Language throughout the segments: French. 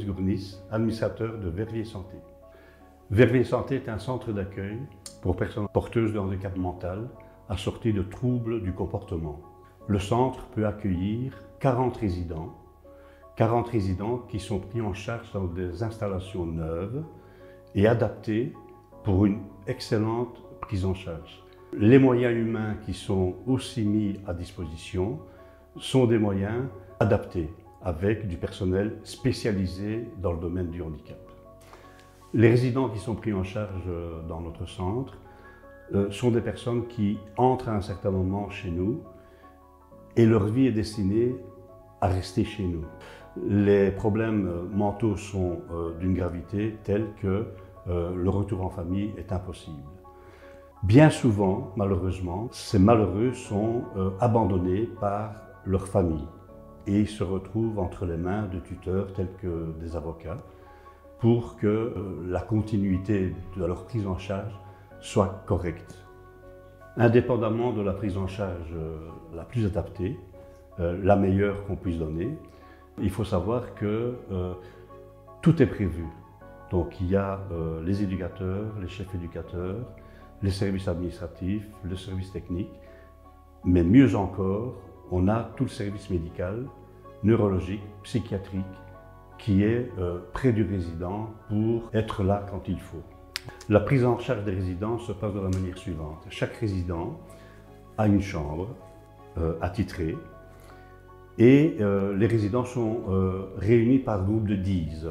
Denis Gournis, administrateur de Verviers Santé. Verviers Santé est un centre d'accueil pour personnes porteuses de handicap mental assorties de troubles du comportement. Le centre peut accueillir 40 résidents qui sont pris en charge dans des installations neuves et adaptées pour une excellente prise en charge. Les moyens humains qui sont aussi mis à disposition sont des moyens adaptés avec du personnel spécialisé dans le domaine du handicap. Les résidents qui sont pris en charge dans notre centre sont des personnes qui entrent à un certain moment chez nous et leur vie est destinée à rester chez nous. Les problèmes mentaux sont d'une gravité telle que le retour en famille est impossible. Bien souvent, malheureusement, ces malheureux sont abandonnés par leur famille et ils se retrouvent entre les mains de tuteurs tels que des avocats pour que la continuité de leur prise en charge soit correcte. Indépendamment de la prise en charge la plus adaptée, la meilleure qu'on puisse donner, il faut savoir que tout est prévu. Donc il y a les éducateurs, les chefs éducateurs, les services administratifs, le service technique, mais mieux encore, on a tout le service médical, neurologique, psychiatrique, qui est près du résident pour être là quand il faut. La prise en charge des résidents se passe de la manière suivante. Chaque résident a une chambre attitrée et les résidents sont réunis par groupe de 10.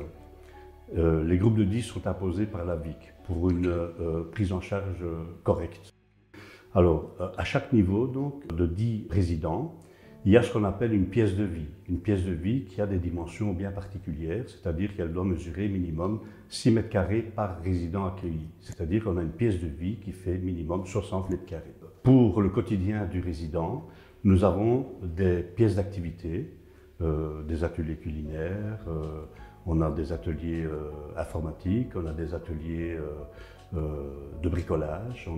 Les groupes de 10 sont imposés par la VIC pour une prise en charge correcte. Alors, à chaque niveau donc, de 10 résidents, il y a ce qu'on appelle une pièce de vie. Une pièce de vie qui a des dimensions bien particulières, c'est-à-dire qu'elle doit mesurer minimum 6 mètres carrés par résident accueilli. C'est-à-dire qu'on a une pièce de vie qui fait minimum 60 mètres carrés. Pour le quotidien du résident, nous avons des pièces d'activité, des ateliers culinaires, on a des ateliers informatiques, on a des ateliers de bricolage,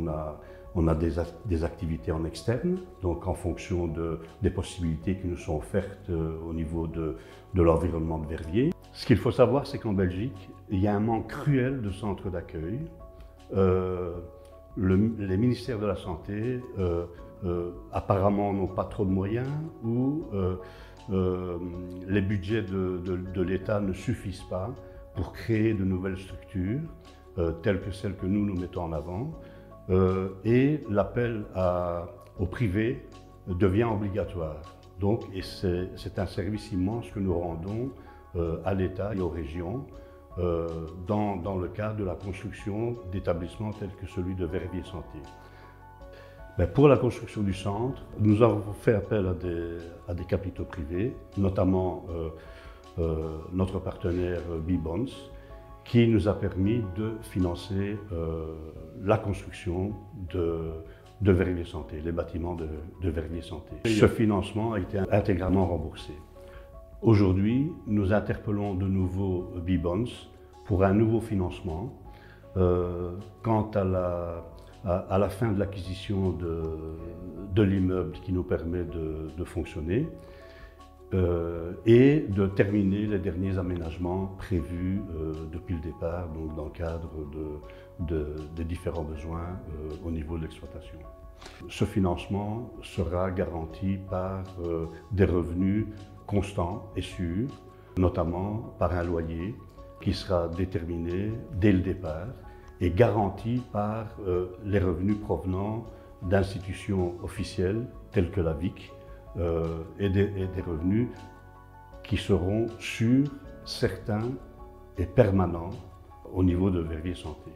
on a des activités en externe, donc en fonction des possibilités qui nous sont offertes au niveau de l'environnement de Verviers. Ce qu'il faut savoir, c'est qu'en Belgique, il y a un manque cruel de centres d'accueil. Les ministères de la Santé apparemment n'ont pas trop de moyens ou les budgets de l'État ne suffisent pas pour créer de nouvelles structures telles que celles que nous mettons en avant. Et l'appel au privé devient obligatoire. Donc, c'est un service immense que nous rendons à l'État et aux régions dans le cadre de la construction d'établissements tels que celui de Verviers Santé. Mais pour la construction du centre, nous avons fait appel à des capitaux privés, notamment notre partenaire B-Bonds, qui nous a permis de financer la construction de Verviers Santé, les bâtiments de Verviers Santé. Ce financement a été intégralement remboursé. Aujourd'hui, nous interpellons de nouveau B-Bonds pour un nouveau financement. Quant à la fin de l'acquisition de l'immeuble qui nous permet de fonctionner, et de terminer les derniers aménagements prévus depuis le départ, donc dans le cadre des différents besoins au niveau de l'exploitation. Ce financement sera garanti par des revenus constants et sûrs, notamment par un loyer qui sera déterminé dès le départ et garanti par les revenus provenant d'institutions officielles telles que la VIC, et des revenus qui seront sûrs, certains et permanents au niveau de Verviers Santé.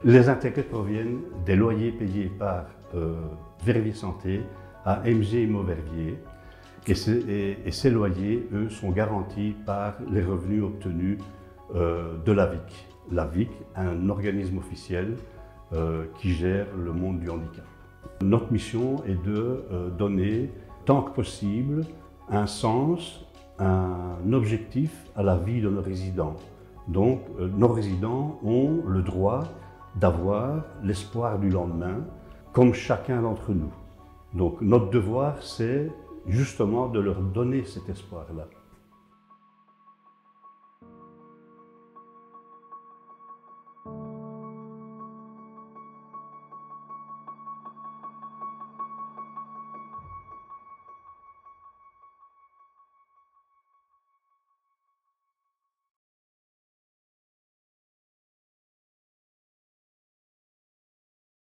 Les intérêts proviennent des loyers payés par Verviers Santé à MG Immo Verviers et ces loyers, eux, sont garantis par les revenus obtenus de la VIC. La VIC, un organisme officiel qui gère le monde du handicap. Notre mission est de donner tant que possible un sens, un objectif à la vie de nos résidents. Donc, nos résidents ont le droit d'avoir l'espoir du lendemain, comme chacun d'entre nous. Donc, notre devoir, c'est justement de leur donner cet espoir-là.